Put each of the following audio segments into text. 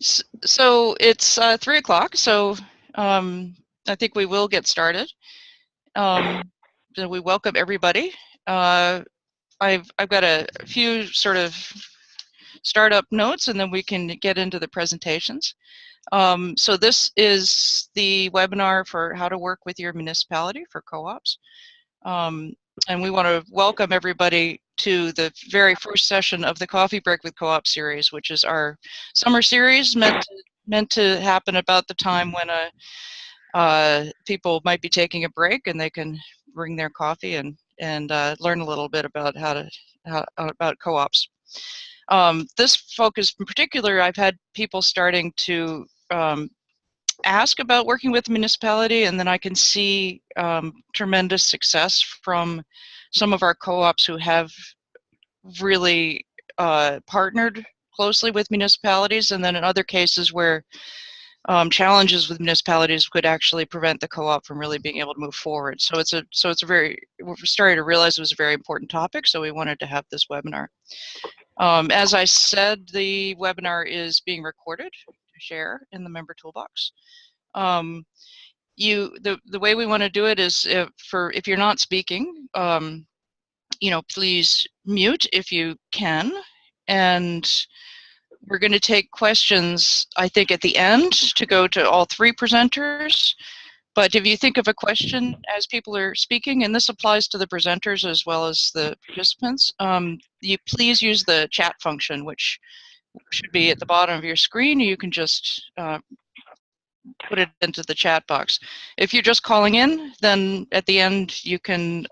So it's 3 o'clock, so I think we will get started. We welcome everybody. I've got a few sort of startup notes, and then we can get into the presentations. So this is the webinar for how to work with your municipality for co-ops. And we want to welcome everybody to the very first session of the Coffee Break with Co-op series, which is our summer series meant to happen about the time when people might be taking a break and they can bring their coffee and learn a little bit about about co-ops. This focus in particular, I've had people starting to ask about working with the municipality, and then I can see tremendous success from some of our co-ops who have really partnered closely with municipalities, and then in other cases where challenges with municipalities could actually prevent the co-op from really being able to move forward. So we're starting to realize it was a very important topic, so we wanted to have this webinar. As I said, the webinar is being recorded to share in the member toolbox. The way we want to do it is if you're not speaking, please mute if you can, and we're going to take questions, I think, at the end to go to all three presenters. But if you think of a question as people are speaking, and this applies to the presenters as well as the participants, you please use the chat function, which should be at the bottom of your screen. You can just put it into the chat box. If you're just calling in, then at the end you can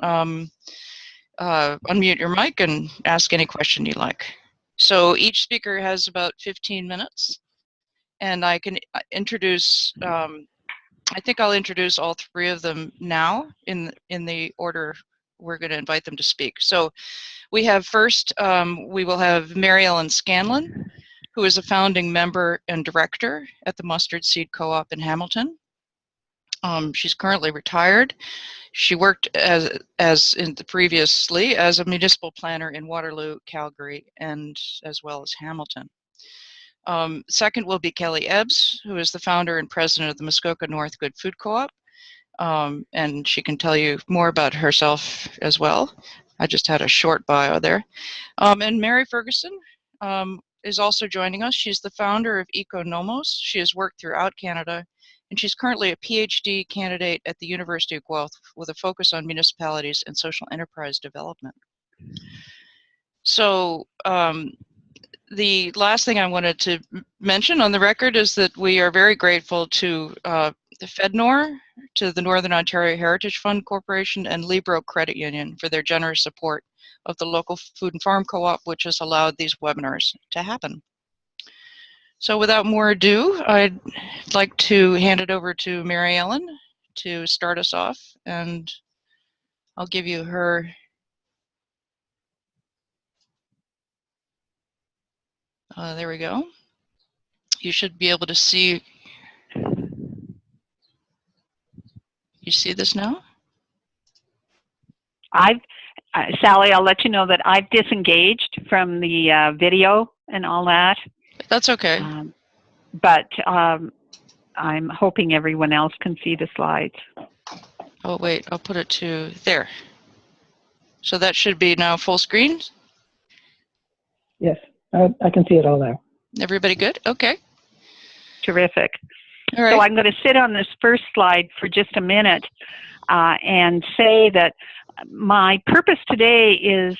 unmute your mic and ask any question you like. So each speaker has about 15 minutes, and I can introduce, I think I'll introduce all three of them now in the order we're going to invite them to speak. So we have first, we will have Mary Ellen Scanlon, who is a founding member and director at the Mustard Seed Co-op in Hamilton. She's currently retired. She worked previously as a municipal planner in Waterloo, Calgary, and as well as Hamilton. Second will be Kelli Ebbs, who is the founder and president of the Muskoka North Good Food Co-op, and she can tell you more about herself as well. I just had a short bio there. And Mary Ferguson is also joining us. She's the founder of Eko Nomos. She has worked throughout Canada, and she's currently a PhD candidate at the University of Guelph with a focus on municipalities and social enterprise development. So the last thing I wanted to mention on the record is that we are very grateful to the FedNor, to the Northern Ontario Heritage Fund Corporation, and Libro Credit Union for their generous support of the local food and farm co-op, which has allowed these webinars to happen. So without more ado, I'd like to hand it over to Mary Ellen to start us off, and I'll give you her. There we go. You should be able to see. You see this now? Sally, I'll let you know that I've disengaged from the video and all that. That's okay. But I'm hoping everyone else can see the slides. Oh, wait, I'll put it to there. So that should be now full screen? Yes, I can see it all now. Everybody good? Okay. Terrific. All right. So I'm going to sit on this first slide for just a minute and say that my purpose today is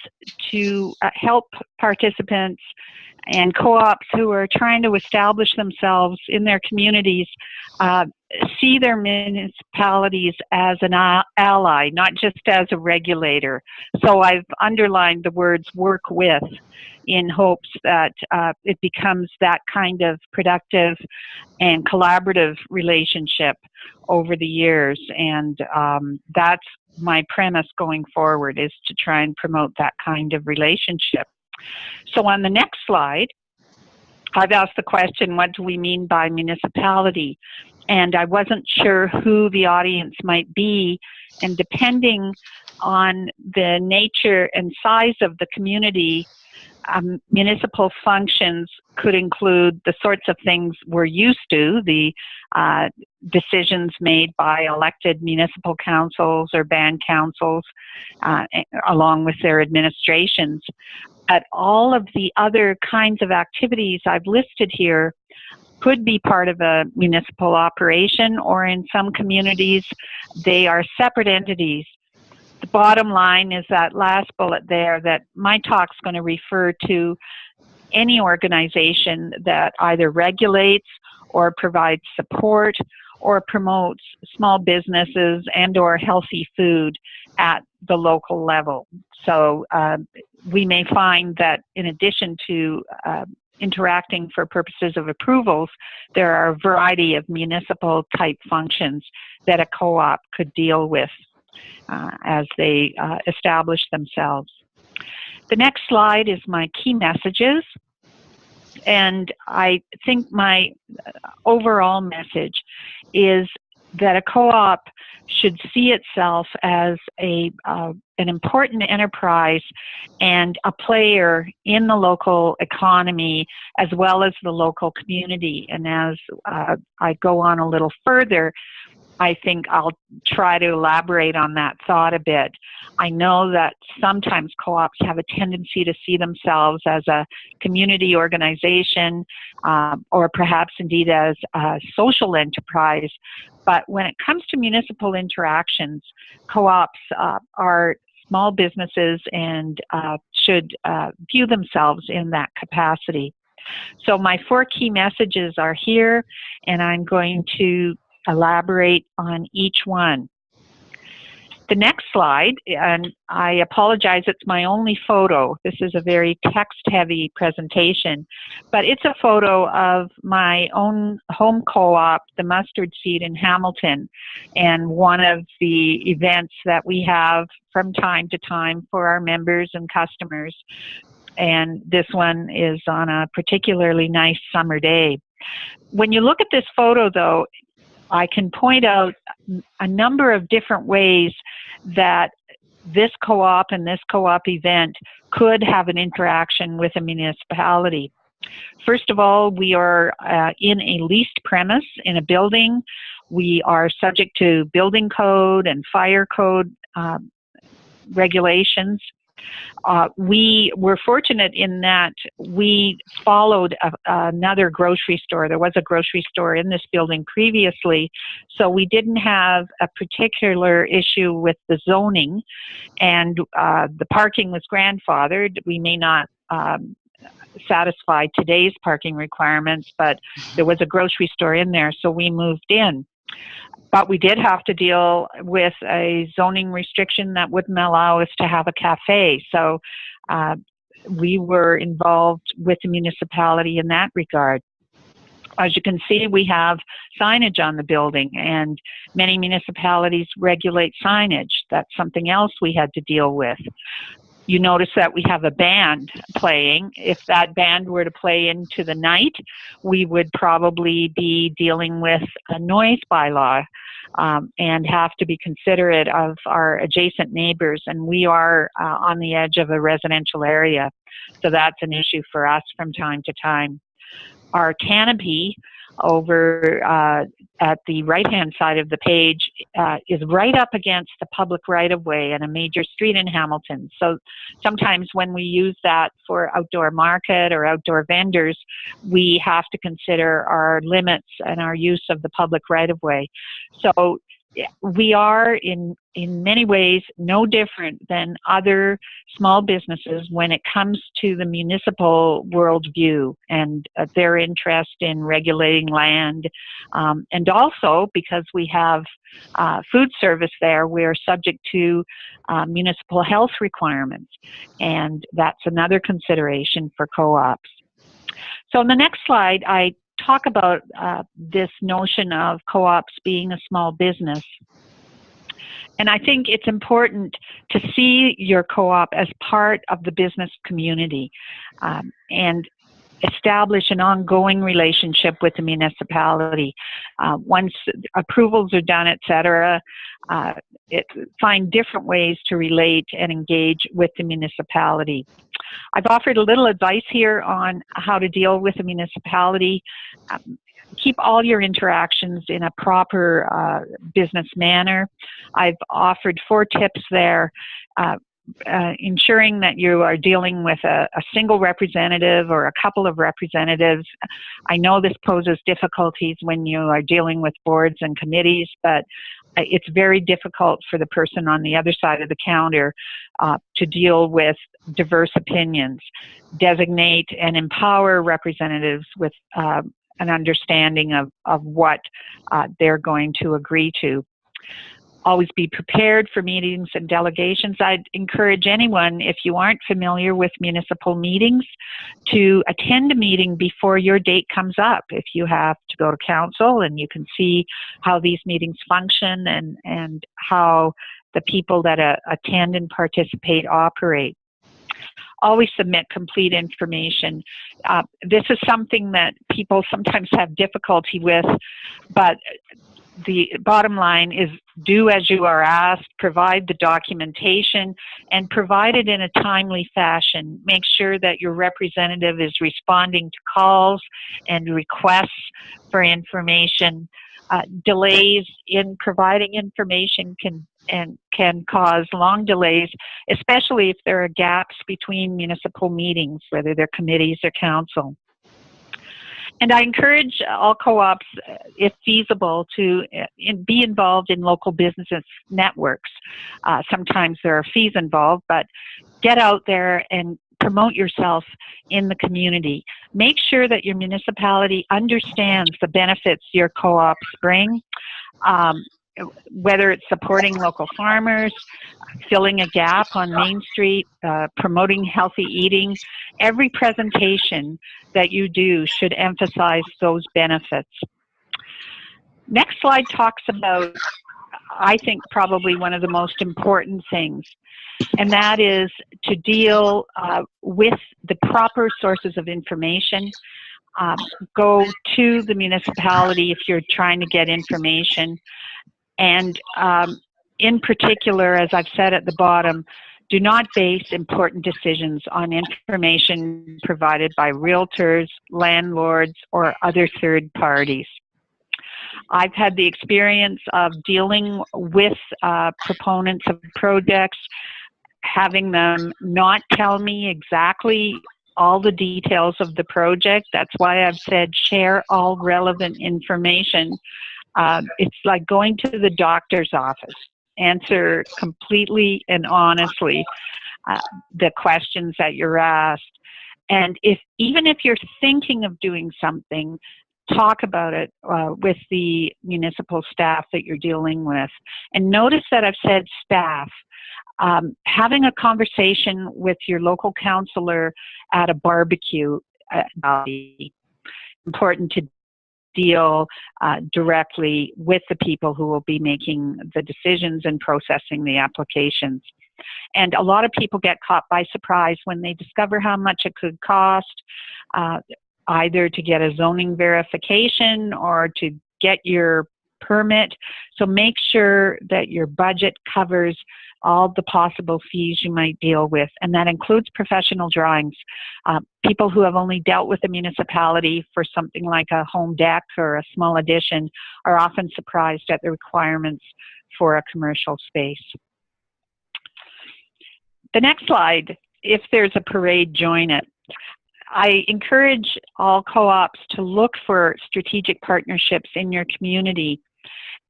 to help participants and co-ops who are trying to establish themselves in their communities see their municipalities as an ally, not just as a regulator. So I've underlined the words work with in hopes that it becomes that kind of productive and collaborative relationship over the years. And that's my premise going forward, is to try and promote that kind of relationship. So on the next slide, I've asked the question, what do we mean by municipality? And I wasn't sure who the audience might be. And depending on the nature and size of the community, municipal functions could include the sorts of things we're used to, the decisions made by elected municipal councils or band councils, along with their administrations. But all of the other kinds of activities I've listed here could be part of a municipal operation, or in some communities, they are separate entities. The bottom line is that last bullet there, that my talk's going to refer to any organization that either regulates or provides support or promotes small businesses and or healthy food at the local level. So we may find that in addition to interacting for purposes of approvals, there are a variety of municipal type functions that a co-op could deal with as they establish themselves. The next slide is my key messages. And I think my overall message is that a co-op should see itself as an important enterprise and a player in the local economy as well as the local community. And as I go on a little further, I think I'll try to elaborate on that thought a bit. I know that sometimes co-ops have a tendency to see themselves as a community organization or perhaps indeed as a social enterprise. But when it comes to municipal interactions, co-ops are small businesses and should view themselves in that capacity. So my 4 key messages are here, and I'm going to elaborate on each one. The next slide, and I apologize, it's my only photo. This is a very text-heavy presentation, but it's a photo of my own home co-op, the Mustard Seed in Hamilton, and one of the events that we have from time to time for our members and customers. And this one is on a particularly nice summer day. When you look at this photo, though, I can point out a number of different ways that this co-op and this co-op event could have an interaction with a municipality. First of all, we are in a leased premise in a building. We are subject to building code and fire code regulations. We were fortunate in that we followed another grocery store. There was a grocery store in this building previously, so we didn't have a particular issue with the zoning, and the parking was grandfathered. We may not satisfy today's parking requirements, but there was a grocery store in there, so we moved in. But we did have to deal with a zoning restriction that wouldn't allow us to have a cafe. So we were involved with the municipality in that regard. As you can see, we have signage on the building, and many municipalities regulate signage. That's something else we had to deal with. You notice that we have a band playing. If that band were to play into the night, we would probably be dealing with a noise bylaw and have to be considerate of our adjacent neighbors. And we are on the edge of a residential area, so that's an issue for us from time to time. Our canopy over at the right-hand side of the page is right up against the public right-of-way in a major street in Hamilton. So sometimes when we use that for outdoor market or outdoor vendors, we have to consider our limits and our use of the public right-of-way. So we are in many ways no different than other small businesses when it comes to the municipal worldview and their interest in regulating land. And also because we have food service there, we're subject to municipal health requirements. And that's another consideration for co-ops. So on the next slide, I talk about this notion of co-ops being a small business. And I think it's important to see your co-op as part of the business community. And establish an ongoing relationship with the municipality. Once approvals are done, etc., find different ways to relate and engage with the municipality. I've offered a little advice here on how to deal with a municipality. Keep all your interactions in a proper business manner. I've offered 4 tips there. Ensuring that you are dealing with a single representative or a couple of representatives. I know this poses difficulties when you are dealing with boards and committees, but it's very difficult for the person on the other side of the counter to deal with diverse opinions. Designate and empower representatives with an understanding of what they're going to agree to. Always be prepared for meetings and delegations. I'd encourage anyone, if you aren't familiar with municipal meetings, to attend a meeting before your date comes up. If you have to go to council, and you can see how these meetings function and how the people that attend and participate operate. Always submit complete information. This is something that people sometimes have difficulty with, but the bottom line is do as you are asked, provide the documentation, and provide it in a timely fashion. Make sure that your representative is responding to calls and requests for information. Delays in providing information can cause long delays, especially if there are gaps between municipal meetings, whether they're committees or council. And I encourage all co-ops, if feasible, to be involved in local business networks. Sometimes there are fees involved, but get out there and promote yourself in the community. Make sure that your municipality understands the benefits your co-ops bring, whether it's supporting local farmers, filling a gap on Main Street, promoting healthy eating. Every presentation that you do should emphasize those benefits. Next slide talks about, I think, probably one of the most important things, and that is to deal with the proper sources of information. Go to the municipality if you're trying to get information. And in particular, as I've said at the bottom, do not base important decisions on information provided by realtors, landlords, or other third parties. I've had the experience of dealing with proponents of projects, having them not tell me exactly all the details of the project. That's why I've said share all relevant information. It's like going to the doctor's office. Answer completely and honestly the questions that you're asked. And even if you're thinking of doing something, talk about it with the municipal staff that you're dealing with. And notice that I've said staff. Having a conversation with your local councillor at a barbecue is important to deal directly with the people who will be making the decisions and processing the applications. And a lot of people get caught by surprise when they discover how much it could cost, either to get a zoning verification or to get your permit. So make sure that your budget covers all the possible fees you might deal with, and that includes professional drawings. People who have only dealt with a municipality for something like a home deck or a small addition are often surprised at the requirements for a commercial space. The next slide, if there's a parade, join it. I encourage all co-ops to look for strategic partnerships in your community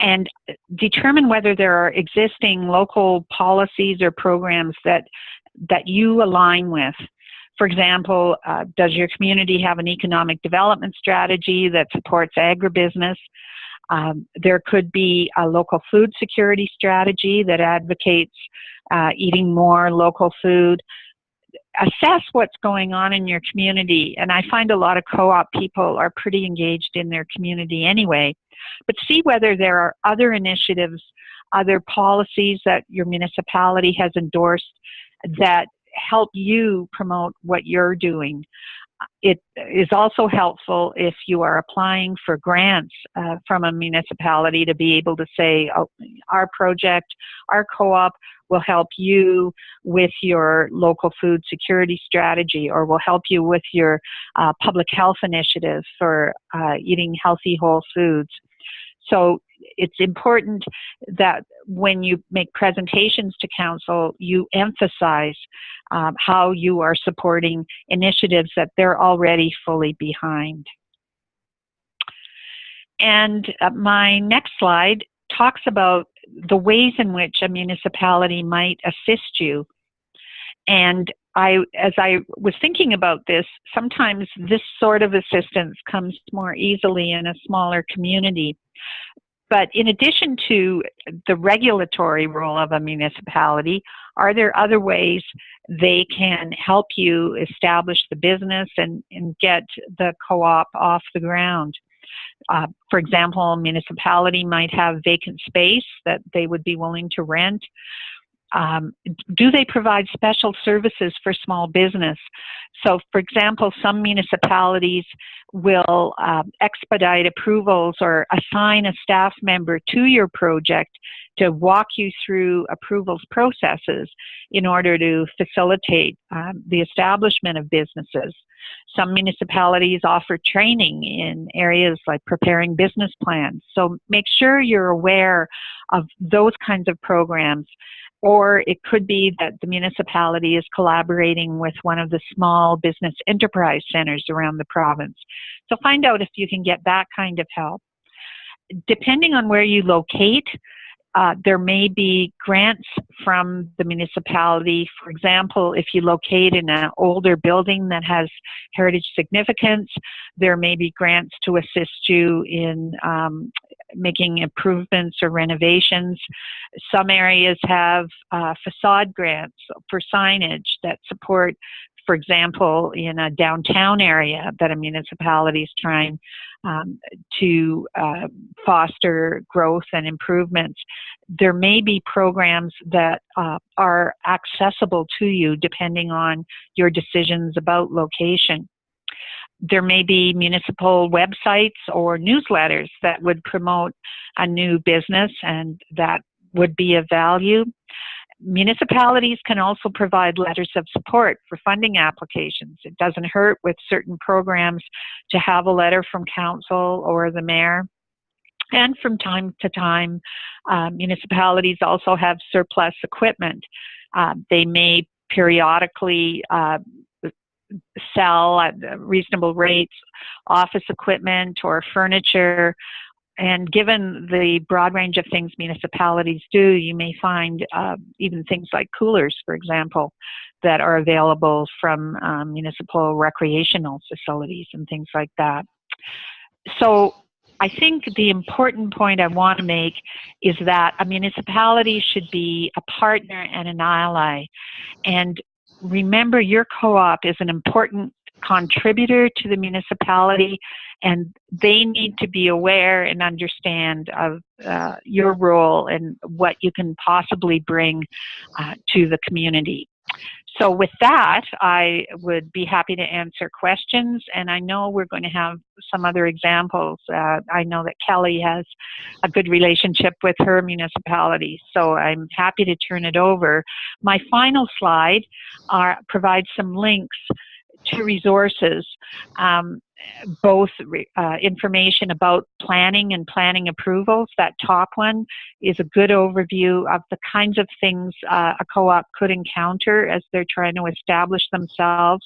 and determine whether there are existing local policies or programs that you align with. For example, does your community have an economic development strategy that supports agribusiness? There could be a local food security strategy that advocates eating more local food. Assess what's going on in your community, and I find a lot of co-op people are pretty engaged in their community anyway, but see whether there are other initiatives, other policies that your municipality has endorsed that help you promote what you're doing. it is also helpful if you are applying for grants from a municipality to be able to say, oh, our project, our co-op will help you with your local food security strategy, or will help you with your public health initiative for eating healthy whole foods. So it's important that when you make presentations to council, you emphasize how you are supporting initiatives that they're already fully behind. And my next slide talks about the ways in which a municipality might assist you. And as I was thinking about this, sometimes this sort of assistance comes more easily in a smaller community. But in addition to the regulatory role of a municipality, are there other ways they can help you establish the business and get the co-op off the ground? For example, a municipality might have vacant space that they would be willing to rent. Do they provide special services for small business? So, for example, some municipalities will expedite approvals or assign a staff member to your project to walk you through approvals processes in order to facilitate the establishment of businesses. Some municipalities offer training in areas like preparing business plans. So make sure you're aware of those kinds of programs. Or it could be that the municipality is collaborating with one of the small business enterprise centers around the province. So find out if you can get that kind of help. Depending on where you locate, there may be grants from the municipality. For example, if you locate in an older building that has heritage significance, there may be grants to assist you in making improvements or renovations. Some areas have facade grants for signage that support, for example, in a downtown area that a municipality is trying to foster growth and improvements. There may be programs that are accessible to you depending on your decisions about location. There may be municipal websites or newsletters that would promote a new business, and that would be of value. Municipalities can also provide letters of support for funding applications. It doesn't hurt with certain programs to have a letter from council or the mayor. And from time to time, municipalities also have surplus equipment. They may periodically sell at reasonable rates office equipment or furniture. And given the broad range of things municipalities do, you may find even things like coolers, for example, that are available from municipal recreational facilities and things like that. So I think the important point I want to make is that a municipality should be a partner and an ally. And remember, your co-op is an important contributor to the municipality, and they need to be aware and understand of your role and what you can possibly bring to the community. So with that, I would be happy to answer questions, and I know we're going to have some other examples. I know that Kelli has a good relationship with her municipality, so I'm happy to turn it over. My final slide provides some links to resources, both information about planning and planning approvals. That top one is a good overview of the kinds of things a co-op could encounter as they're trying to establish themselves.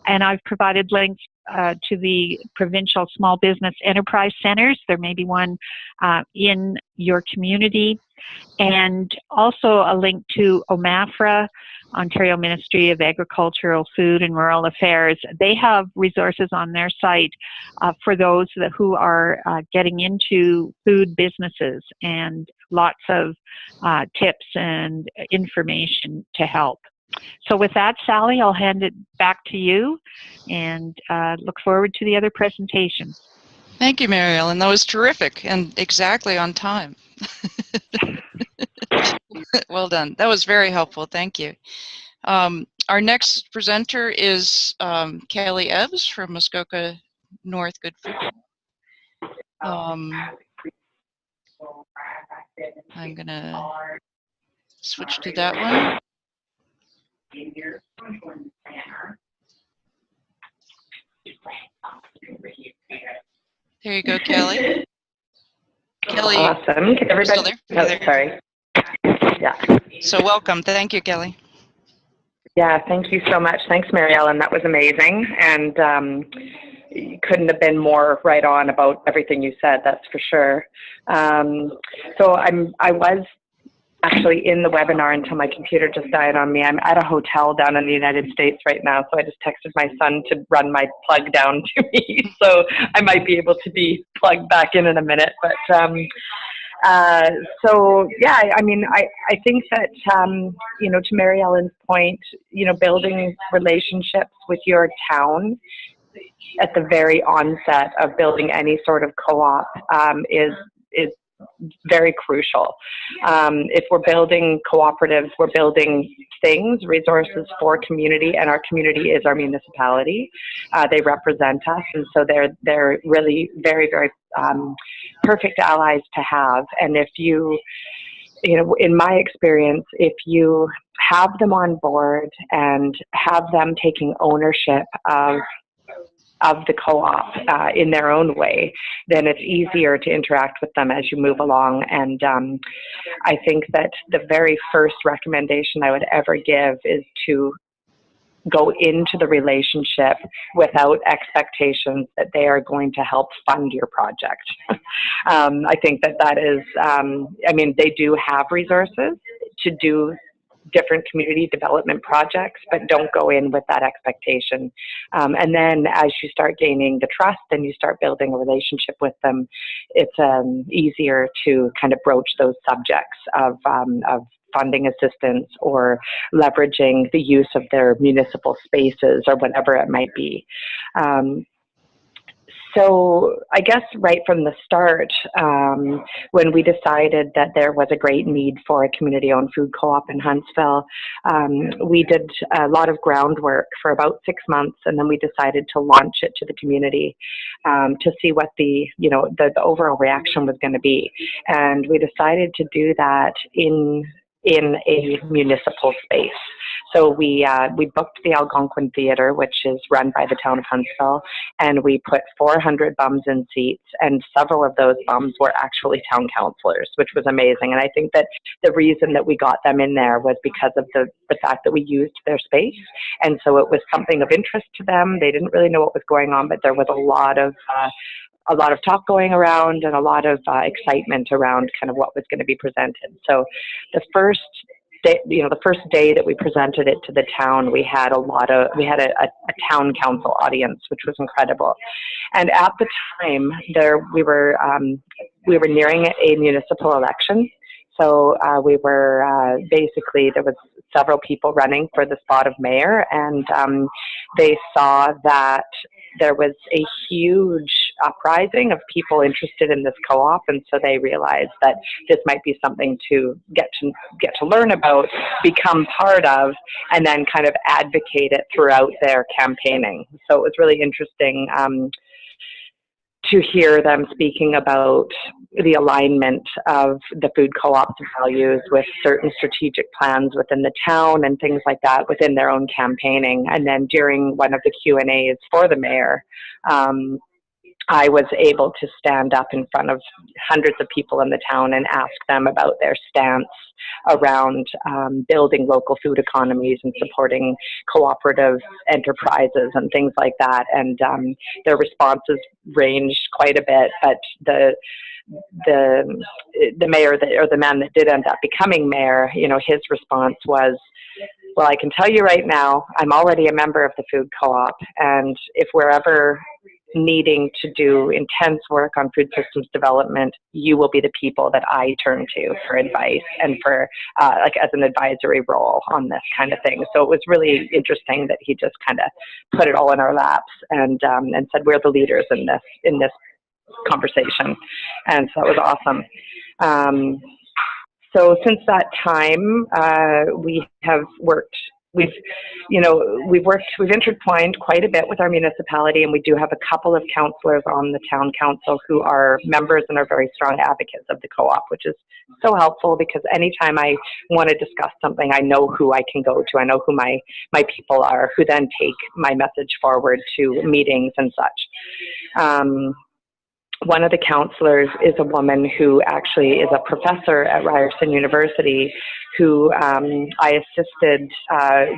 And I've provided links to the provincial small business enterprise centers. There may be one in your community. And also a link to OMAFRA, Ontario Ministry of Agricultural, Food and Rural Affairs. They have resources on their site for those who are getting into food businesses, and lots of tips and information to help. So with that, Sally, I'll hand it back to you, and look forward to the other presentations. Thank you, Mary Ellen. That was terrific and exactly on time. Well done. That was very helpful. Thank you. Our next presenter is Kelli Ebbs from Muskoka North Good Food. I'm going to switch to that one. There you go, Kelli. Kelli. Awesome. Can everybody? Still there? Oh, sorry. Yeah. So welcome. Thank you, Kelli. Yeah, thank you so much. Thanks, Mary Ellen. That was amazing. And you couldn't have been more right on about everything you said, that's for sure. So I was actually in the webinar until my computer just died on me. I'm at a hotel down in the United States right now, so I just texted my son to run my plug down to me. So I might be able to be plugged back in a minute. But so yeah, I mean, I think that, you know, to Mary Ellen's point, you know, building relationships with your town at the very onset of building any sort of co-op is very crucial. If we're building cooperatives, we're building things, resources for community, and our community is our municipality. They represent us, and so they're really very, very perfect allies to have. And if you know, in my experience, if you have them on board and have them taking ownership of the co-op in their own way, then it's easier to interact with them as you move along. And I think that the very first recommendation I would ever give is to go into the relationship without expectations that they are going to help fund your project. I think that is, I mean, they do have resources to do different community development projects, but don't go in with that expectation. And then as you start gaining the trust and you start building a relationship with them, it's easier to kind of broach those subjects of funding assistance or leveraging the use of their municipal spaces or whatever it might be. So I guess right from the start, when we decided that there was a great need for a community-owned food co-op in Huntsville, we did a lot of groundwork for about 6 months, and then we decided to launch it to the community to see what the overall reaction was going to be. And we decided to do that in a municipal space. So we booked the Algonquin Theatre, which is run by the town of Huntsville, and we put 400 bums in seats, and several of those bums were actually town councillors, which was amazing. And I think that the reason that we got them in there was because of the fact that we used their space, and so it was something of interest to them. They didn't really know what was going on, but there was a lot of talk going around and a lot of excitement around kind of what was going to be presented. So the first day that we presented it to the town, we had a town council audience, which was incredible. And at the time, we were nearing a municipal election. So we were basically, there was several people running for the spot of mayor, and they saw that there was a huge uprising of people interested in this co-op, and so they realized that this might be something to get to learn about, become part of, and then kind of advocate it throughout their campaigning. So it was really interesting to hear them speaking about the alignment of the food co-op's values with certain strategic plans within the town and things like that within their own campaigning. And then during one of the Q&As for the mayor, I was able to stand up in front of hundreds of people in the town and ask them about their stance around building local food economies and supporting cooperative enterprises and things like that. And their responses ranged quite a bit, but the mayor or the man that did end up becoming mayor, his response was, well, I can tell you right now, I'm already a member of the food co-op, and if we're ever needing to do intense work on food systems development, you will be the people that I turn to for advice and for as an advisory role on this kind of thing. So it was really interesting that he just kind of put it all in our laps and said, we're the leaders in this conversation. And so it was awesome. So since that time, we have worked we've intertwined quite a bit with our municipality, and we do have a couple of councillors on the town council who are members and are very strong advocates of the co-op, which is so helpful because anytime I want to discuss something, I know who I can go to. I know who my people are, who then take my message forward to meetings and such. One of the counselors is a woman who actually is a professor at Ryerson University, who I assisted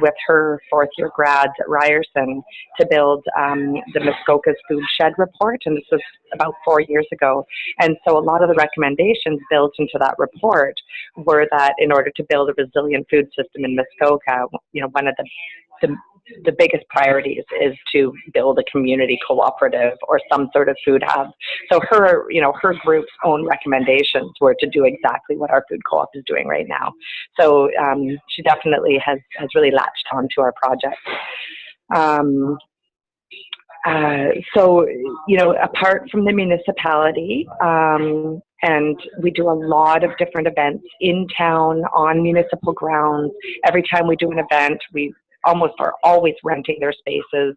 with her fourth-year grads at Ryerson to build the Muskoka's food shed report, and this was about 4 years ago. And so a lot of the recommendations built into that report were that in order to build a resilient food system in Muskoka, one of the biggest priorities is to build a community cooperative or some sort of food hub. So her group's own recommendations were to do exactly what our food co-op is doing right now. So she definitely has really latched onto our project. So, apart from the municipality, and we do a lot of different events in town on municipal grounds. Every time we do an event, we almost are always renting their spaces.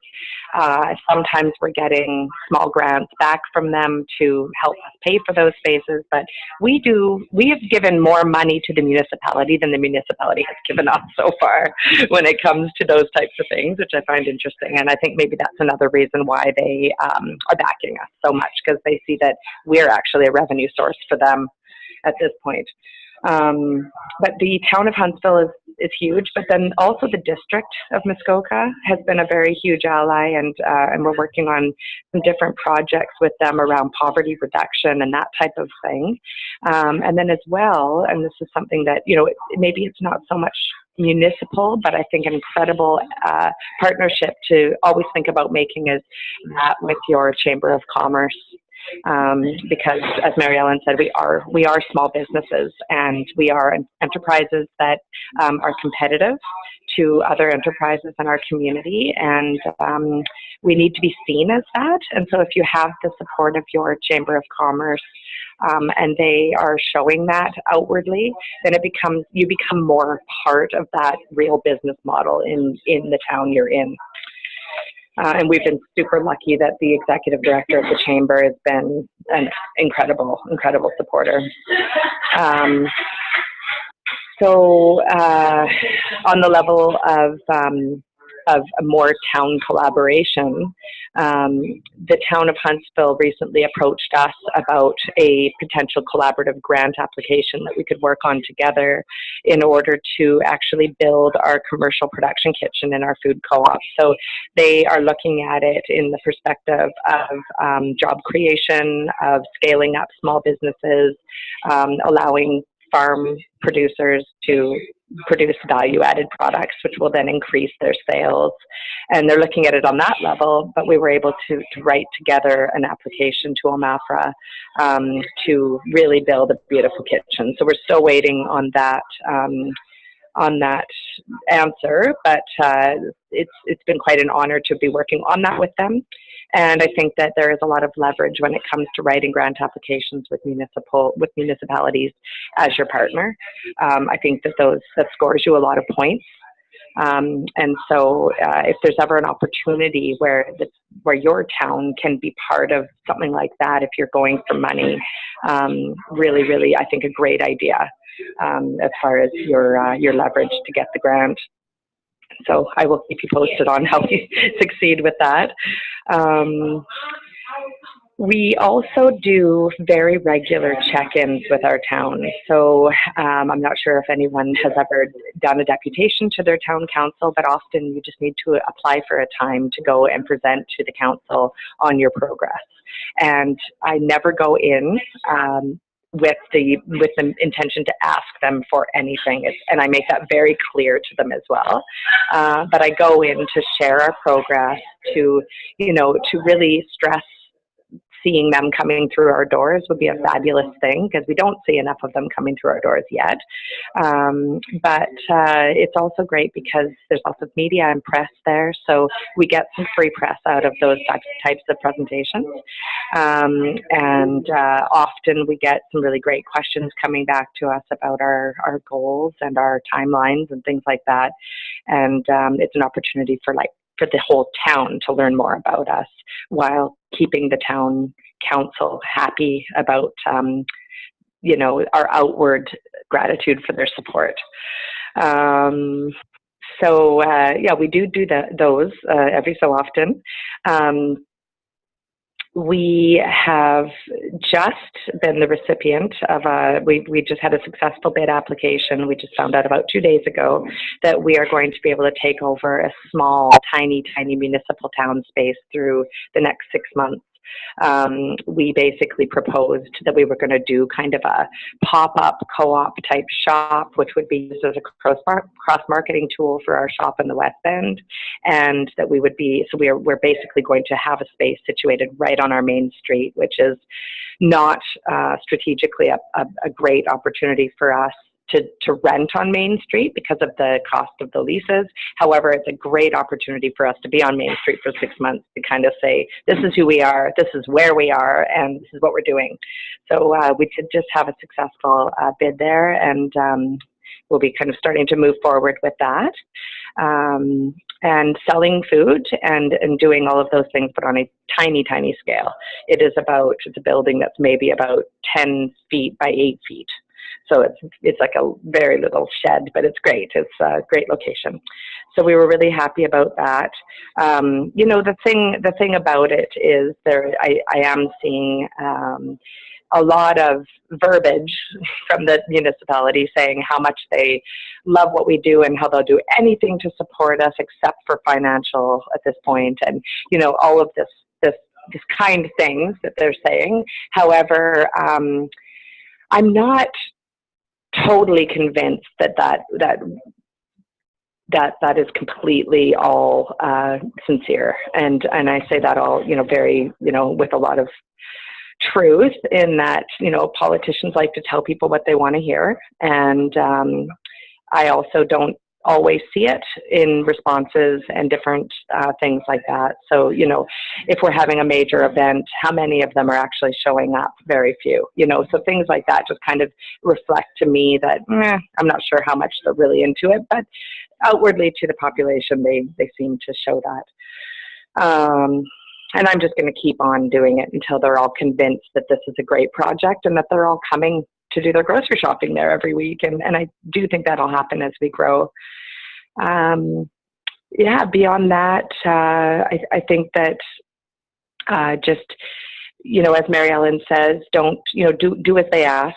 Sometimes we're getting small grants back from them to help us pay for those spaces, but we have given more money to the municipality than the municipality has given us so far when it comes to those types of things, which I find interesting. And I think maybe that's another reason why they are backing us so much, because they see that we're actually a revenue source for them at this point. But the town of Huntsville is huge, but then also the district of Muskoka has been a very huge ally, and we're working on some different projects with them around poverty reduction and that type of thing. And then as well, and this is something that, maybe it's not so much municipal, but I think an incredible partnership to always think about making is that with your Chamber of Commerce. Because as Mary Ellen said, we are small businesses, and we are enterprises that are competitive to other enterprises in our community, and we need to be seen as that. And so if you have the support of your Chamber of Commerce, and they are showing that outwardly, then you become more part of that real business model in the town you're in. And we've been super lucky that the executive director of the chamber has been an incredible supporter. So on the level of a more town collaboration, the town of Huntsville recently approached us about a potential collaborative grant application that we could work on together in order to actually build our commercial production kitchen in our food co-op. So they are looking at it in the perspective of job creation, of scaling up small businesses, allowing farm producers to produce value-added products, which will then increase their sales. And they're looking at it on that level, but we were able to write together an application to OMAFRA to really build a beautiful kitchen. So we're still waiting on that answer, but it's been quite an honor to be working on that with them. And I think that there is a lot of leverage when it comes to writing grant applications with municipalities as your partner. I think that scores you a lot of points. And so if there's ever an opportunity where your town can be part of something like that, if you're going for money, really, I think a great idea as far as your leverage to get the grant. So I will keep you posted on how we succeed with that. We also do very regular check-ins with our town. So I'm not sure if anyone has ever done a deputation to their town council, but often you just need to apply for a time to go and present to the council on your progress. And I never go in with the intention to ask them for anything, and I make that very clear to them as well. But I go in to share our progress, to really stress seeing them coming through our doors would be a fabulous thing, because we don't see enough of them coming through our doors yet. But it's also great because there's lots of media and press there, so we get some free press out of those types of presentations. And often we get some really great questions coming back to us about our goals and our timelines and things like that. And it's an opportunity for the whole town to learn more about us, while keeping the town council happy about our outward gratitude for their support. So we do those every so often. We have just been the recipient of we just had a successful bid application. We just found out about 2 days ago that we are going to be able to take over a small, tiny municipal town space through the next 6 months. We basically proposed that we were going to do kind of a pop-up co-op type shop, which would be used as a cross-marketing tool for our shop in the West End, and that we would be, so we're basically going to have a space situated right on our main street, which is not strategically a great opportunity for us to rent on Main Street because of the cost of the leases. However, it's a great opportunity for us to be on Main Street for 6 months to kind of say, this is who we are, this is where we are, and this is what we're doing. So we could just have a successful bid there, and we'll be kind of starting to move forward with that. And selling food and doing all of those things, but on a tiny scale. It's a building that's maybe about 10 feet by 8 feet. So it's like a very little shed, but it's great. It's a great location. So we were really happy about that. The thing about it is I am seeing a lot of verbiage from the municipality saying how much they love what we do and how they'll do anything to support us except for financial at this point, and all of this kind things that they're saying. However, I'm not totally convinced that is completely all sincere, and I say that all very with a lot of truth, in that politicians like to tell people what they want to hear, and I also don't always see it in responses and different things like that. So, if we're having a major event, how many of them are actually showing up? Very few, so things like that just kind of reflect to me that I'm not sure how much they're really into it, but outwardly to the population, they seem to show that. And I'm just going to keep on doing it until they're all convinced that this is a great project and that they're all coming to do their grocery shopping there every week. And I do think that'll happen as we grow. Beyond that, I think that just, as Mary Ellen says, don't, do as they ask.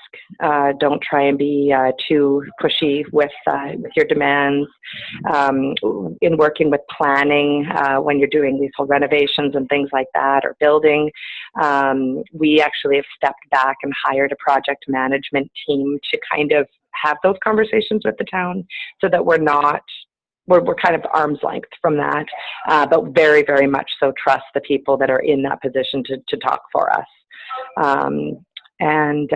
Don't try and be too pushy with your demands. In working with planning, when you're doing these whole renovations and things like that, or building, we actually have stepped back and hired a project management team to kind of have those conversations with the town, so that we're kind of arm's length from that, but very, very much so trust the people that are in that position to talk for us. And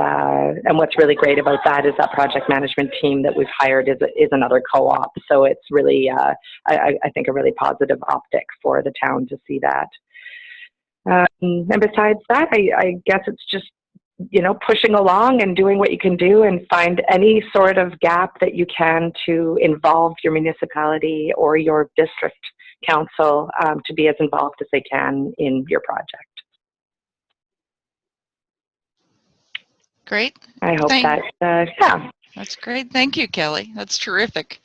what's really great about that is that project management team that we've hired is another co-op. So it's really, I think, a really positive optic for the town to see that. And besides that, I guess it's just, pushing along and doing what you can do, and find any sort of gap that you can to involve your municipality or your district council to be as involved as they can in your project. Great. I hope That's great. Thank you, Kelly. That's terrific.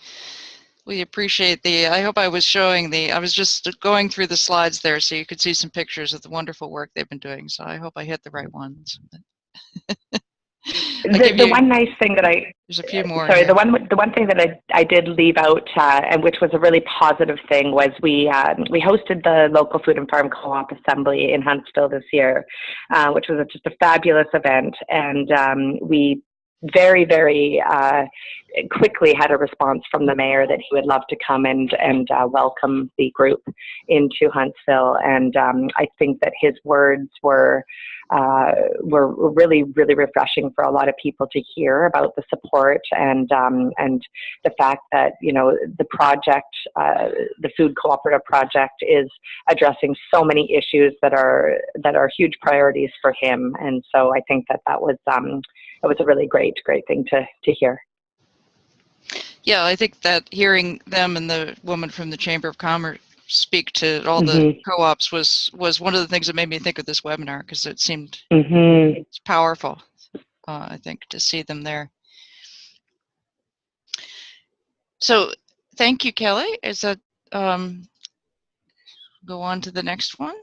We appreciate I hope I was showing I was just going through the slides there so you could see some pictures of the wonderful work they've been doing. So I hope I hit the right ones. The one nice thing that there's a few more. Sorry, the one thing that I did leave out, and which was a really positive thing, was we hosted the local food and farm co-op assembly in Huntsville this year, which was just a fabulous event, and we very, very quickly had a response from the mayor that he would love to come and welcome the group into Huntsville. And I think that his words were were really, really refreshing for a lot of people to hear about the support and the fact that, you know, the project, the food cooperative project, is addressing so many issues that are huge priorities for him. And so I think that was it was a really great thing to hear. Yeah, I think that hearing them and the woman from the Chamber of Commerce speak to all the co-ops was one of the things that made me think of this webinar, because it seemed it's powerful, I think, to see them there. So thank you, Kelly. Is that go on to the next one?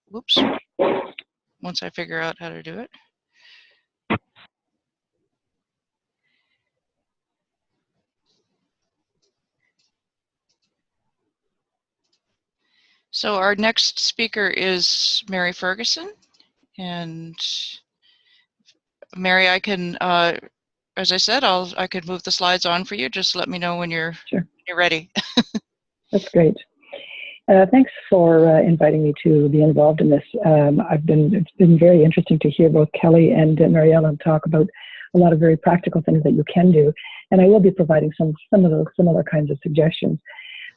Whoops. Once I figure out how to do it. So our next speaker is Mary Ferguson, and Mary, I can, as I said, I could move the slides on for you. Just let me know when you're ready. That's great. Thanks for inviting me to be involved in this. It's been very interesting to hear both Kelly and Mariella talk about a lot of very practical things that you can do, and I will be providing some of those similar kinds of suggestions.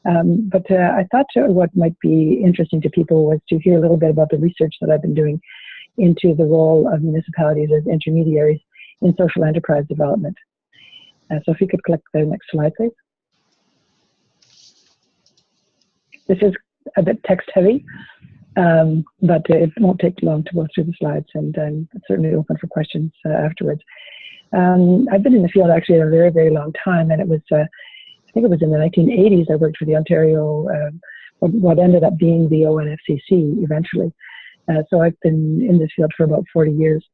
But I thought what might be interesting to people was to hear a little bit about the research that I've been doing into the role of municipalities as intermediaries in social enterprise development. So if you could click the next slide, please. This is a bit text heavy, but it won't take long to go through the slides, and I'm certainly open for questions afterwards. I've been in the field actually a very, very long time, and it was, I think it was in the 1980s I worked for the Ontario, what ended up being the ONFCC eventually. So I've been in this field for about 40 years.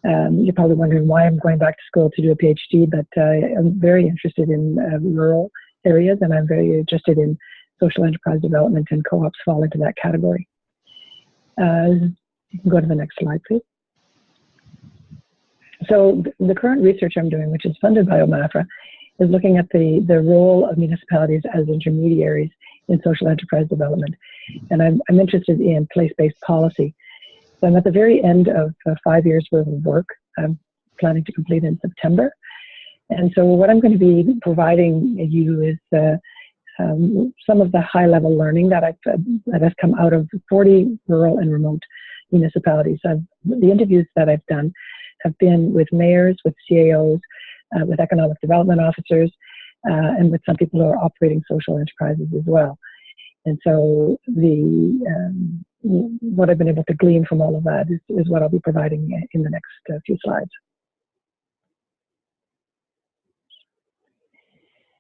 You're probably wondering why I'm going back to school to do a PhD, but I'm very interested in rural areas, and I'm very interested in social enterprise development, and co-ops fall into that category. You can go to the next slide, please. So the current research I'm doing, which is funded by OMAFRA, is looking at the role of municipalities as intermediaries in social enterprise development. And I'm interested in place-based policy. So I'm at the very end of 5 years worth of work. I'm planning to complete in September. And so what I'm going to be providing you is some of the high-level learning that has come out of 40 rural and remote municipalities. The interviews that I've done have been with mayors, with CAOs, with economic development officers, and with some people who are operating social enterprises as well. And so what I've been able to glean from all of that is what I'll be providing in the next few slides.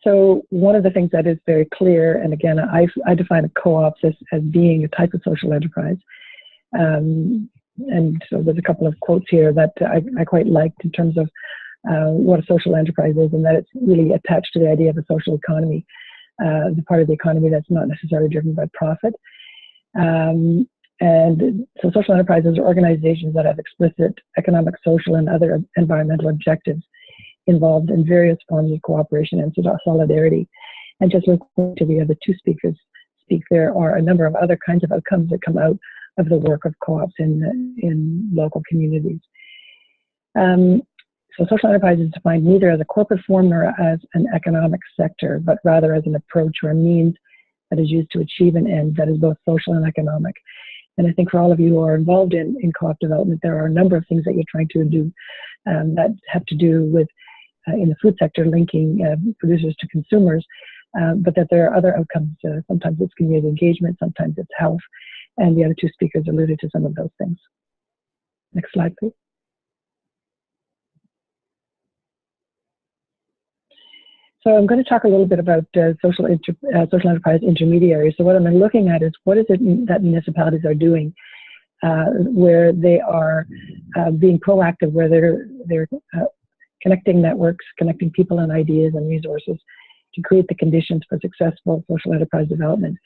So one of the things that is very clear, and again, I define a co-ops as being a type of social enterprise. And so there's a couple of quotes here that I quite liked in terms of what a social enterprise is, and that it's really attached to the idea of a social economy, the part of the economy that's not necessarily driven by profit. And so social enterprises are organizations that have explicit economic, social, and other environmental objectives involved in various forms of cooperation and solidarity. And just listening to the other two speakers speak, there are a number of other kinds of outcomes that come out of the work of co-ops in local communities. So social enterprise is defined neither as a corporate form nor as an economic sector, but rather as an approach or a means that is used to achieve an end that is both social and economic. And I think for all of you who are involved in co-op development, there are a number of things that you're trying to do that have to do with, in the food sector, linking producers to consumers, but that there are other outcomes. Sometimes it's community engagement, sometimes it's health, and the other two speakers alluded to some of those things. Next slide, please. So I'm going to talk a little bit about social enterprise intermediaries. So what I'm looking at is what is it that municipalities are doing where they are being proactive, where they're connecting networks, connecting people and ideas and resources to create the conditions for successful social enterprise development.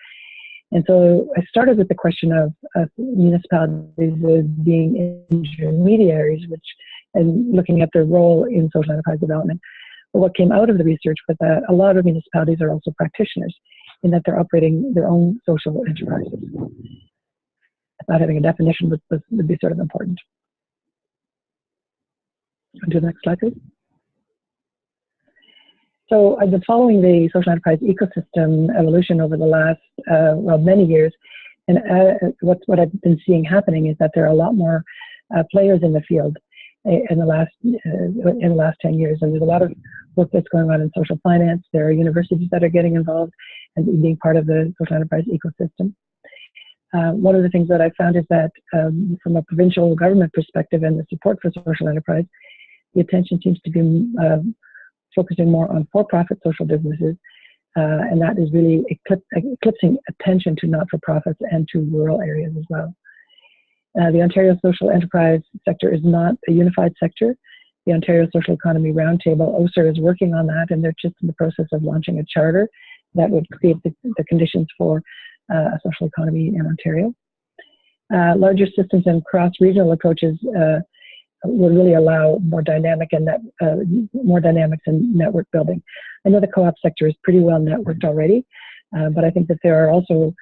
And so I started with the question of municipalities as being intermediaries, and looking at their role in social enterprise development. But what came out of the research was that a lot of municipalities are also practitioners in that they're operating their own social enterprises. not having a definition would be sort of important. Go to the next slide, please. So I've been following the social enterprise ecosystem evolution over the last, well, many years. And what I've been seeing happening is that there are a lot more players in the field in the last 10 years. And there's a lot of work that's going on in social finance. There are universities that are getting involved and being part of the social enterprise ecosystem. One of the things that I found is that from a provincial government perspective and the support for social enterprise, the attention seems to be focusing more on for-profit social businesses, and that is really eclipsing attention to not-for-profits and to rural areas as well. The Ontario social enterprise sector is not a unified sector. The Ontario Social Economy Roundtable, OSER, is working on that, and they're just in the process of launching a charter that would create the conditions for a social economy in Ontario. Larger systems and cross-regional approaches will really allow more dynamics in network building. I know the co-op sector is pretty well networked already, but I think that there are also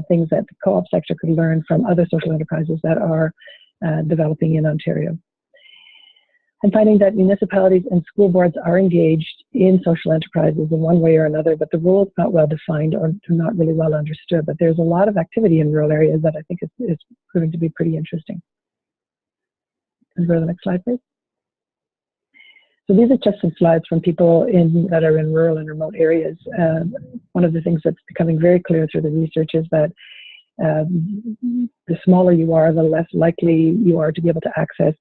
things that the co-op sector could learn from other social enterprises that are developing in Ontario. I'm finding that municipalities and school boards are engaged in social enterprises in one way or another, but the role is not well defined or not really well understood. But there's a lot of activity in rural areas that I think is proving to be pretty interesting. Can we go to the next slide, please? So these are just some slides from people that are in rural and remote areas. One of the things that's becoming very clear through the research is that the smaller you are, the less likely you are to be able to access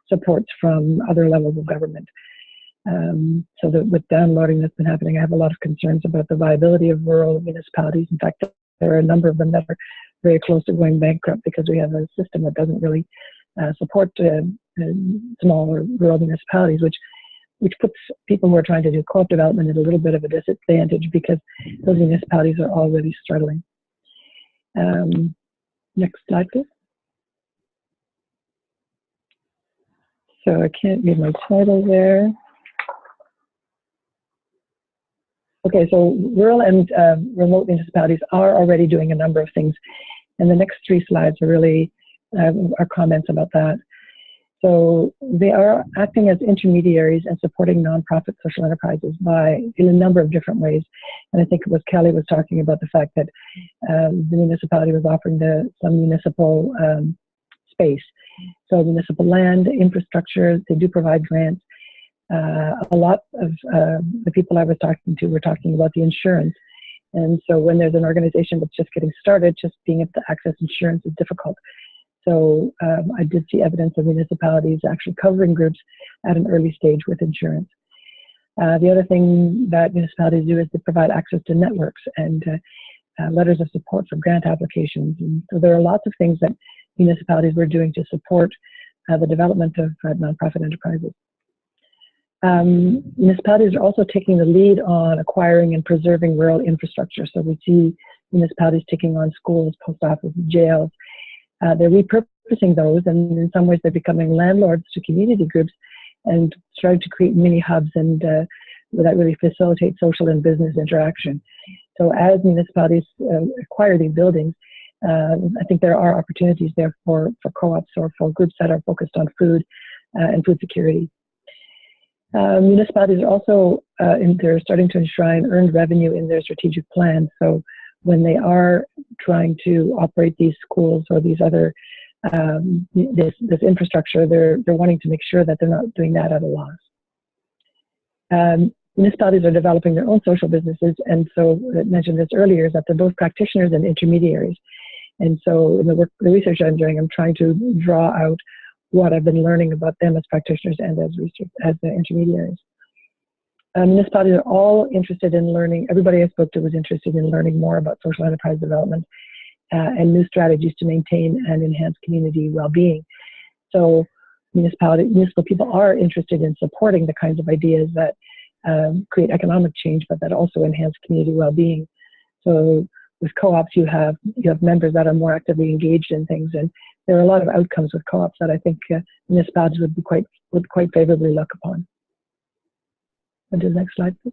supports from other levels of government. So that with downloading that's been happening, I have a lot of concerns about the viability of rural municipalities. In fact, there are a number of them that are very close to going bankrupt because we have a system that doesn't really support small or rural municipalities, which puts people who are trying to do co-op development at a little bit of a disadvantage because those municipalities are already struggling. Next slide, please. So I can't read my title there. Okay, so rural and remote municipalities are already doing a number of things. And the next three slides are really are comments about that. So they are acting as intermediaries and supporting nonprofit social enterprises in a number of different ways. And I think it was Kelli was talking about the fact that the municipality was offering some municipal space. So municipal land, infrastructure, they do provide grants. A lot of the people I was talking to were talking about the insurance. And so when there's an organization that's just getting started, just being able to access insurance is difficult. So I did see evidence of municipalities actually covering groups at an early stage with insurance. The other thing that municipalities do is they provide access to networks and letters of support for grant applications. And so there are lots of things that municipalities were doing to support the development of nonprofit enterprises. Municipalities are also taking the lead on acquiring and preserving rural infrastructure. So we see municipalities taking on schools, post offices, jails. They're repurposing those, and in some ways they're becoming landlords to community groups and starting to create mini hubs and that really facilitate social and business interaction. So as municipalities acquire these buildings, I think there are opportunities there for co-ops or for groups that are focused on food and food security. Municipalities are also they're starting to enshrine earned revenue in their strategic plans. So when they are trying to operate these schools or these other this infrastructure, they're wanting to make sure that they're not doing that at a loss. Municipalities are developing their own social businesses, and so I mentioned this earlier, is that they're both practitioners and intermediaries. And so in the research I'm doing, I'm trying to draw out what I've been learning about them as practitioners and as intermediaries. Municipalities are all interested in learning. Everybody I spoke to was interested in learning more about social enterprise development and new strategies to maintain and enhance community well-being. So municipal people are interested in supporting the kinds of ideas that create economic change, but that also enhance community well-being. So with co-ops, you have members that are more actively engaged in things, and there are a lot of outcomes with co-ops that I think municipalities would quite favorably look upon. Go to the next slide, please.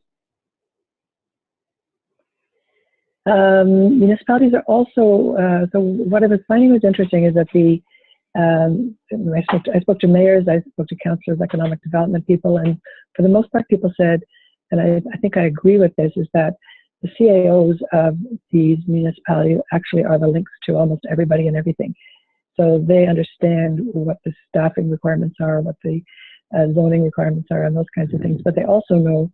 Municipalities are also, so what I was finding was interesting is that I spoke to mayors, I spoke to councillors, economic development people, and for the most part people said, and I think I agree with this, is that the CAOs of these municipalities actually are the links to almost everybody and everything. So they understand what the staffing requirements are, what the zoning requirements are, and those kinds of things, but they also know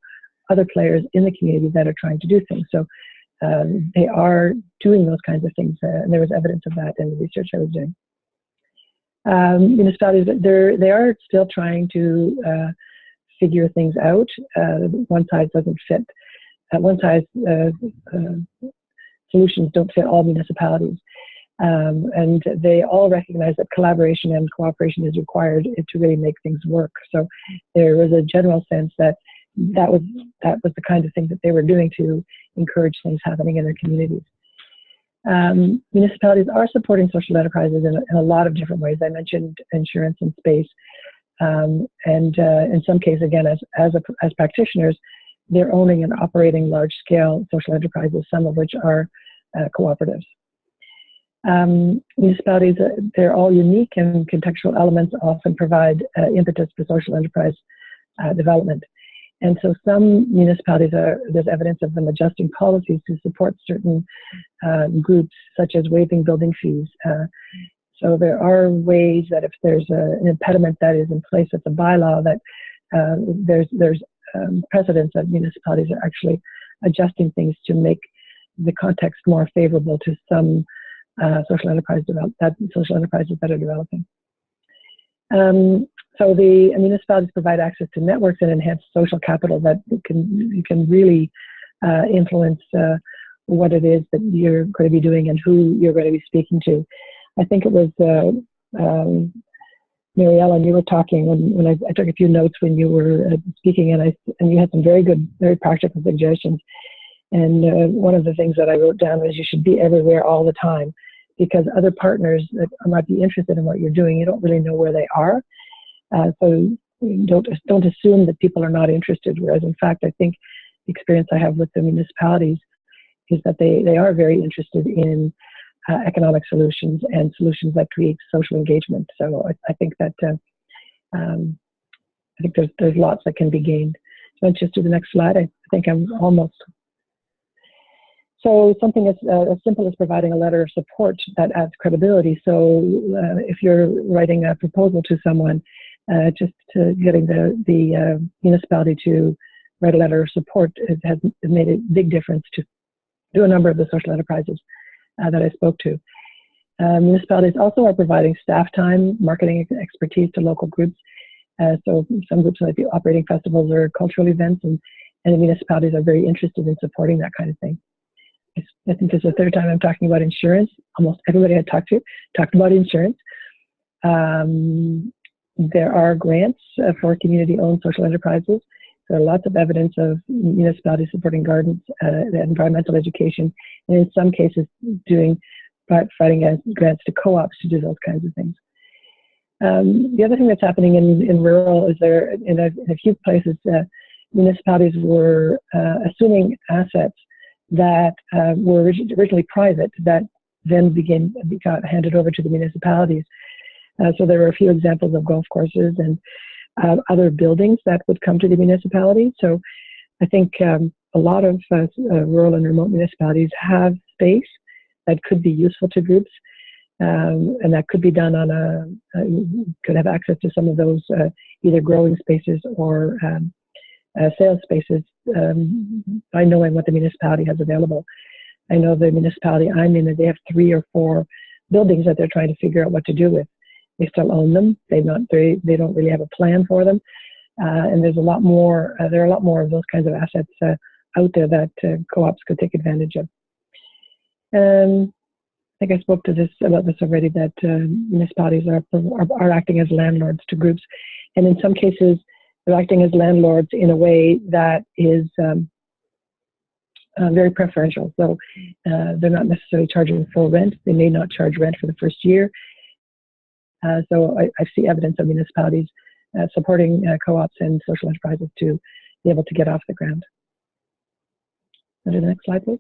other players in the community that are trying to do things. So they are doing those kinds of things, and there was evidence of that in the research I was doing. Municipalities, they are still trying to figure things out. One size doesn't fit. One size solutions don't fit all municipalities. And they all recognize that collaboration and cooperation is required to really make things work. So there was a general sense that that was the kind of thing that they were doing to encourage things happening in their communities. Municipalities are supporting social enterprises in a lot of different ways. I mentioned insurance and space, and in some cases, again, as practitioners, they're owning and operating large-scale social enterprises, some of which are cooperatives. Municipalities, they're all unique, and contextual elements often provide impetus for social enterprise development. And so some municipalities there's evidence of them adjusting policies to support certain groups, such as waiving building fees. So there are ways that if there's an impediment that is in place at the bylaw, that there's precedents that municipalities are actually adjusting things to make the context more favorable to some social enterprises that are developing. So the municipalities provide access to networks and enhance social capital that you can really influence what it is that you're going to be doing and who you're going to be speaking to. I think it was Marielle, and you were talking when I took a few notes when you were speaking, and you had some very good, very practical suggestions. And one of the things that I wrote down was you should be everywhere all the time, because other partners that might be interested in what you're doing, you don't really know where they are. So don't assume that people are not interested, whereas in fact, I think the experience I have with the municipalities is that they are very interested in economic solutions and solutions that create social engagement. So I think that I think there's lots that can be gained. So let's just do the next slide. I think I'm almost. So something as simple as providing a letter of support that adds credibility. So if you're writing a proposal to someone, just to getting the municipality to write a letter of support has made a big difference to a number of the social enterprises that I spoke to. Municipalities also are providing staff time, marketing expertise to local groups. So some groups might be operating festivals or cultural events, and the municipalities are very interested in supporting that kind of thing. I think this is the third time I'm talking about insurance. Almost everybody I talked to talked about insurance. There are grants for community-owned social enterprises. There are lots of evidence of municipalities supporting gardens, environmental education, and in some cases providing grants to co-ops to do those kinds of things. The other thing that's happening in rural is there in a few places, municipalities were assuming assets that were originally private that then got handed over to the municipalities. So there were a few examples of golf courses and other buildings that would come to the municipality. So I think a lot of rural and remote municipalities have space that could be useful to groups, and that could be done could have access to some of those either growing spaces or sales spaces by knowing what the municipality has available. I know the municipality I'm in, they have 3 or 4 buildings that they're trying to figure out what to do with. They still own them. They don't really have a plan for them. And there's a lot more. There are a lot more of those kinds of assets out there that co-ops could take advantage of. I think I spoke about this already. That municipalities are acting as landlords to groups, and in some cases, they're acting as landlords in a way that is very preferential. So they're not necessarily charging full rent. They may not charge rent for the first year. So I see evidence of municipalities supporting co-ops and social enterprises to be able to get off the ground. Go to the next slide, please.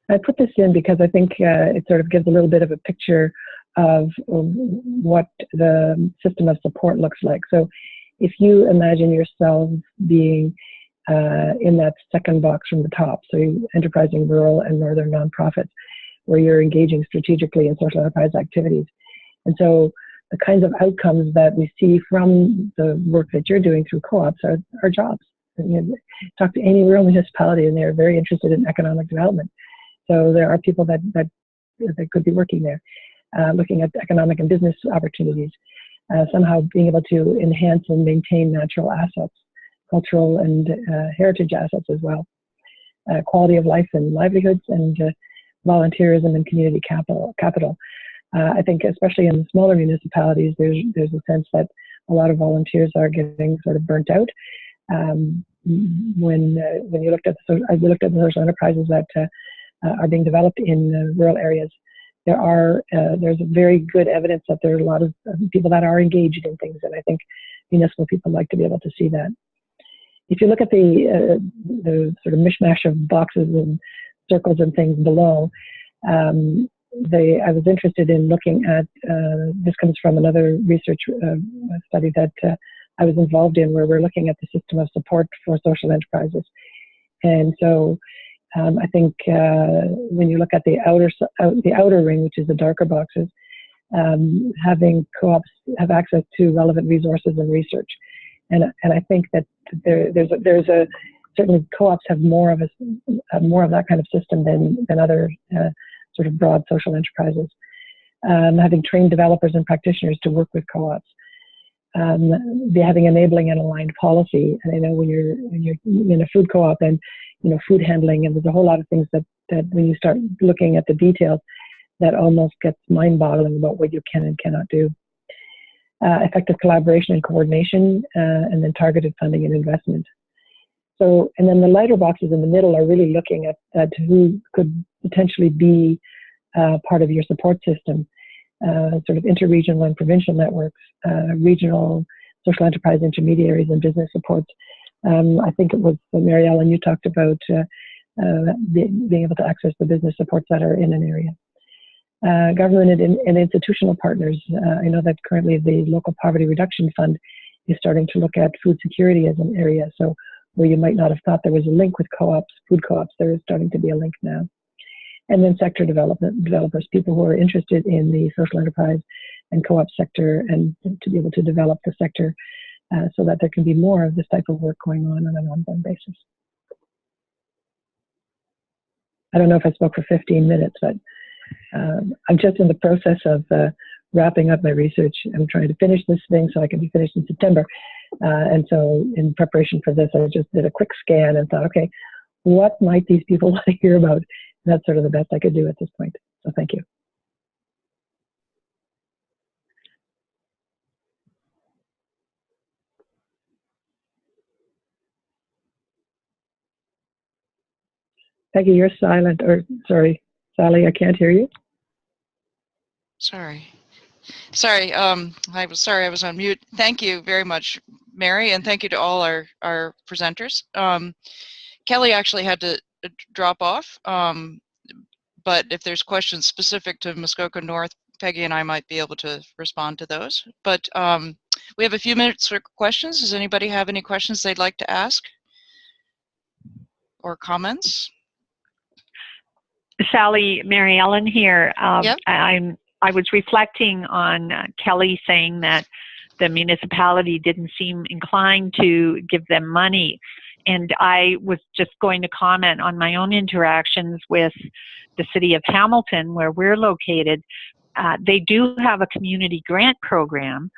I put this in because I think it sort of gives a little bit of a picture of what the system of support looks like. So if you imagine yourself being in that second box from the top, so enterprising rural and northern nonprofits, where you're engaging strategically in social enterprise activities. And so the kinds of outcomes that we see from the work that you're doing through co-ops are jobs. And, you know, talk to any rural municipality and they're very interested in economic development. So there are people that could be working there, looking at economic and business opportunities, somehow being able to enhance and maintain natural assets, cultural and heritage assets as well, quality of life and livelihoods, and volunteerism and community capital. I think especially in the smaller municipalities, there's a sense that a lot of volunteers are getting sort of burnt out. When you looked at the social enterprises that are being developed in rural areas, there's very good evidence that there are a lot of people that are engaged in things, and I think municipal people like to be able to see that. If you look at the sort of mishmash of boxes and circles and things below, I was interested in looking at, this comes from another research study that I was involved in, where we're looking at the system of support for social enterprises. And so I think when you look at the outer ring, which is the darker boxes, having co-ops have access to relevant resources and research. And I think that certainly co-ops have more of that kind of system than other sort of broad social enterprises. Having trained developers and practitioners to work with co-ops, having enabling and aligned policy. And I know when you're in a food co-op, and food handling, and there's a whole lot of things that when you start looking at the details, that almost gets mind-boggling about what you can and cannot do. Effective collaboration and coordination, and then targeted funding and investment. So, and then the lighter boxes in the middle are really looking at who could potentially be part of your support system, sort of interregional and provincial networks, regional social enterprise intermediaries and business supports. I think it was Mary Ellen, you talked about being able to access the business supports that are in an area. Government and institutional partners. I know that currently the Local Poverty Reduction Fund is starting to look at food security as an area. So where you might not have thought there was a link with co-ops, food co-ops, there is starting to be a link now. And then sector developers, people who are interested in the social enterprise and co-op sector, and to be able to develop the sector so that there can be more of this type of work going on an ongoing basis. I don't know if I spoke for 15 minutes, but I'm just in the process of wrapping up my research. I'm trying to finish this thing so I can be finished in September. And so in preparation for this, I just did a quick scan and thought, okay, what might these people want to hear about? And that's sort of the best I could do at this point. So thank you. Peggy, you're silent, or sorry, Sally, I can't hear you. Sorry, I was on mute. Thank you very much, Mary, and thank you to all our presenters. Kelly actually had to drop off, but if there's questions specific to Muskoka North, Peggy and I might be able to respond to those. But we have a few minutes for questions. Does anybody have any questions they'd like to ask or comments? Sally, Mary Ellen here. Yep. I was reflecting on Kelly saying that the municipality didn't seem inclined to give them money. And I was just going to comment on my own interactions with the city of Hamilton, where we're located. They do have a community grant program,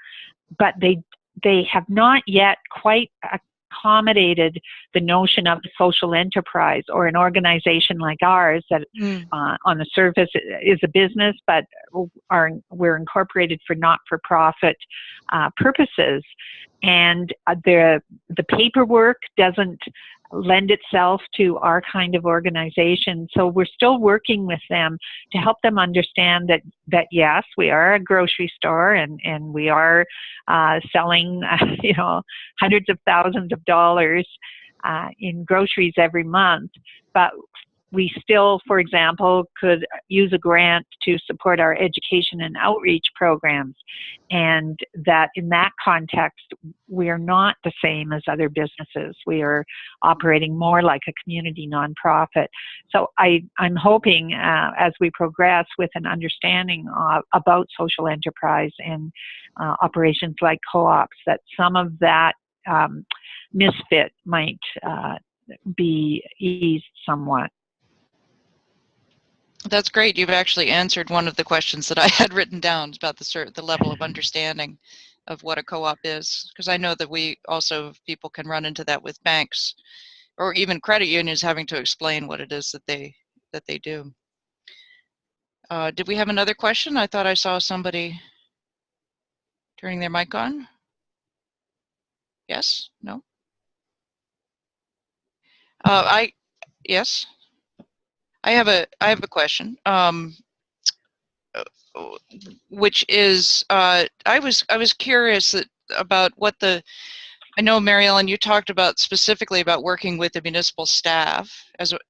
but they have not yet quite accommodated the notion of a social enterprise, or an organization like ours that on the surface is a business, but we're incorporated for not-for-profit purposes. And the paperwork doesn't lend itself to our kind of organization. So we're still working with them to help them understand that yes, we are a grocery store, and we are selling hundreds of thousands of dollars in groceries every month, but we still, for example, could use a grant to support our education and outreach programs, and that in that context, we are not the same as other businesses. We are operating more like a community nonprofit. So I'm hoping as we progress with an understanding about social enterprise and operations like co-ops, that some of that misfit might be eased somewhat. That's great. You've actually answered one of the questions that I had written down about the level of understanding of what a co-op is, because I know that people can run into that with banks or even credit unions having to explain what it is that they do. Did we have another question? I thought I saw somebody turning their mic on. Yes? No? Yes. I have a question, which is I was curious about what I know, Mary Ellen, you talked about specifically about working with the municipal staff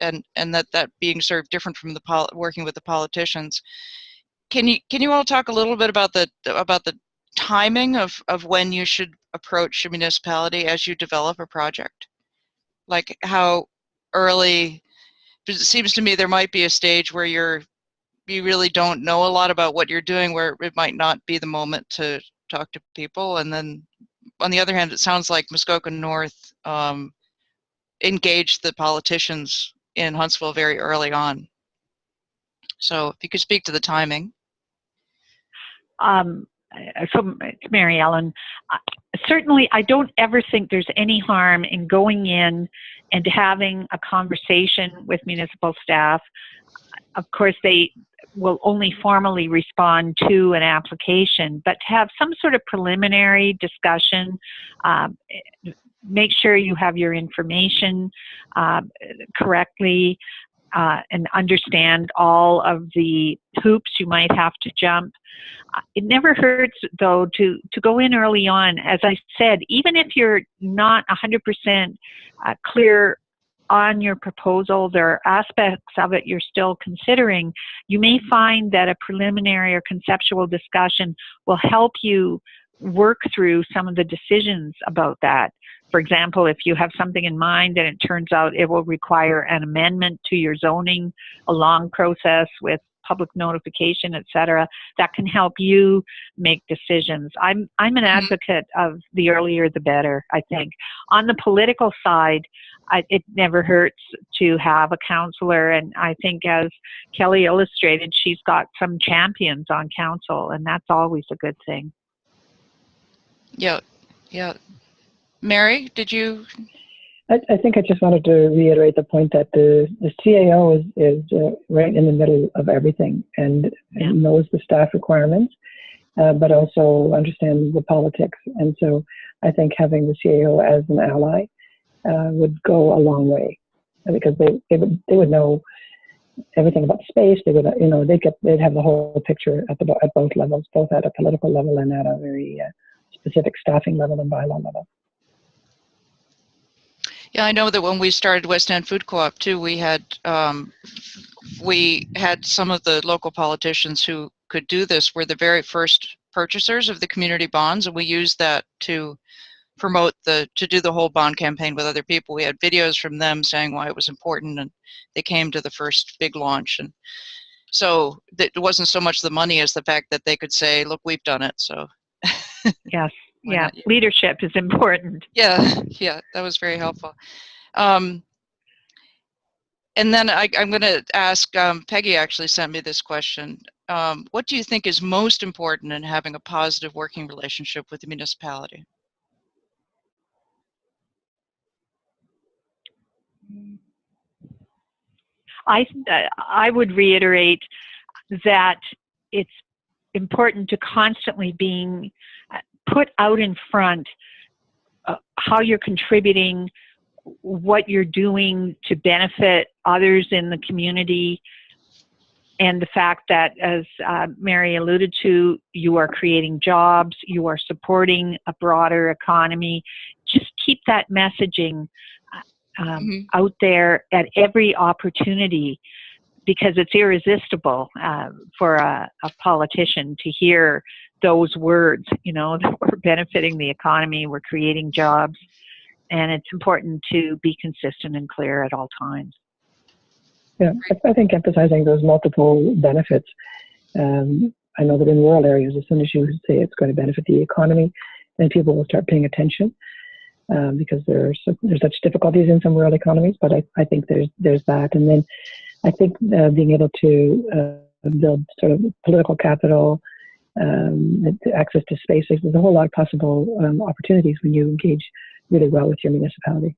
and that being sort of different from working with the politicians. Can you all talk a little bit about the timing of when you should approach a municipality as you develop a project? Like how early? Because it seems to me there might be a stage where you really don't know a lot about what you're doing, where it might not be the moment to talk to people. And then on the other hand, it sounds like Muskoka North engaged the politicians in Huntsville very early on. So if you could speak to the timing. So it's Mary Ellen. Certainly, I don't ever think there's any harm in going in and having a conversation with municipal staff. Of course, they will only formally respond to an application, but to have some sort of preliminary discussion, make sure you have your information correctly, and understand all of the hoops you might have to jump. It never hurts, though, to go in early on. As I said, even if you're not 100% clear on your proposal, there are aspects of it you're still considering. You may find that a preliminary or conceptual discussion will help you work through some of the decisions about that. For example, if you have something in mind and it turns out it will require an amendment to your zoning, a long process with public notification, etc., that can help you make decisions. I'm an advocate of the earlier the better, I think. On the political side, it never hurts to have a counselor, and I think as Kelli illustrated, she's got some champions on council, and that's always a good thing. Yeah. Mary, did you? I think I just wanted to reiterate the point that the CAO is right in the middle of everything and knows the staff requirements, but also understands the politics. And so I think having the CAO as an ally would go a long way, because they would know everything about space. They would, they'd have the whole picture at both levels, both at a political level and at a very specific staffing level and bylaw level. Yeah, I know that when we started West End Food Co-op too, we had some of the local politicians who could do this were the very first purchasers of the community bonds, and we used that to promote to do the whole bond campaign with other people. We had videos from them saying why it was important, and they came to the first big launch. And so it wasn't so much the money as the fact that they could say, look, we've done it. So yes. Yeah, leadership is important. Yeah, that was very helpful. And then I'm going to ask, Peggy actually sent me this question. What do you think is most important in having a positive working relationship with the municipality? I would reiterate that it's important to constantly being put out in front how you're contributing, what you're doing to benefit others in the community, and the fact that, as Mary alluded to, you are creating jobs, you are supporting a broader economy. Just keep that messaging out there at every opportunity, because it's irresistible for a politician to hear those words, that we're benefiting the economy, we're creating jobs, and it's important to be consistent and clear at all times. Yeah, I think emphasizing those multiple benefits. I know that in rural areas, as soon as you say it's going to benefit the economy, then people will start paying attention because there's such difficulties in some rural economies. But I think there's that, and then I think being able to build sort of political capital, access to spaces, there's a whole lot of possible opportunities when you engage really well with your municipality.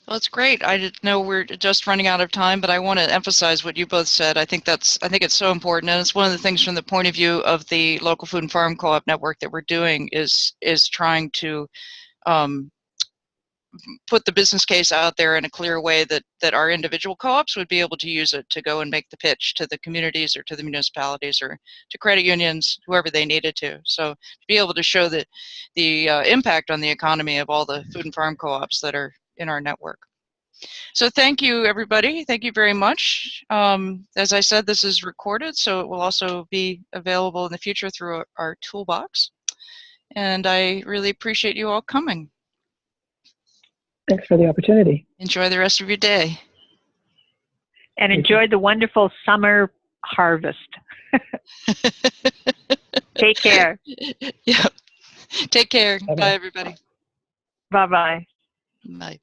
Well, it's great. I didn't know we're just running out of time, but I want to emphasize what you both said. I think it's so important, and it's one of the things from the point of view of the local food and farm co-op network that we're doing is trying to put the business case out there in a clear way that our individual co-ops would be able to use it to go and make the pitch to the communities or to the municipalities or to credit unions, whoever they needed to. So to be able to show the impact on the economy of all the food and farm co-ops that are in our network. So thank you, everybody. Thank you very much. As I said, this is recorded, so it will also be available in the future through our toolbox. And I really appreciate you all coming. Thanks for the opportunity. Enjoy the rest of your day. And enjoy the wonderful summer harvest. Take care. Yeah. Take care. Bye-bye. Bye, everybody. Bye-bye. Bye.